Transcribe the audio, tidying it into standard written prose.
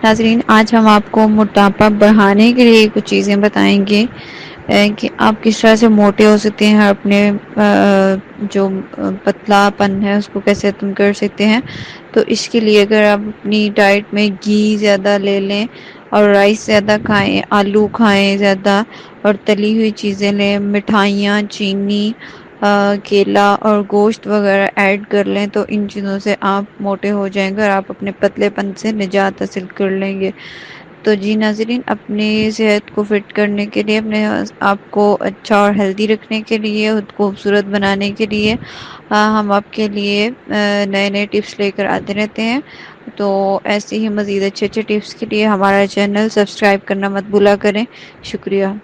नाज़रीन, आज हम आपको मोटापा बढ़ाने के लिए कुछ चीज़ें बताएँगे कि आप किस तरह से मोटे हो सकते हैं, अपने जो पतलापन है उसको कैसे कम कर सकते हैं। तो इसके लिए अगर आप अपनी डाइट में घी ज़्यादा ले लें और राइस ज़्यादा खाएँ, आलू खाएँ ज़्यादा और तली हुई चीज़ें लें, मिठाइयाँ, चीनी, केला और गोश्त वगैरह ऐड कर लें, तो इन चीज़ों से आप मोटे हो जाएँगे और आप अपने पतलेपन से निजात हासिल कर लेंगे। तो जी नाज़रीन, अपनी सेहत को फिट करने के लिए, अपने आप को अच्छा और हेल्दी रखने के लिए, खुद को खूबसूरत बनाने के लिए हम आपके लिए नए-नए टिप्स लेकर आते रहते हैं। तो ऐसे ही मज़ीद अच्छे-अच्छे टिप्स के लिए हमारा चैनल सब्सक्राइब करना मत भूला करें। शुक्रिया।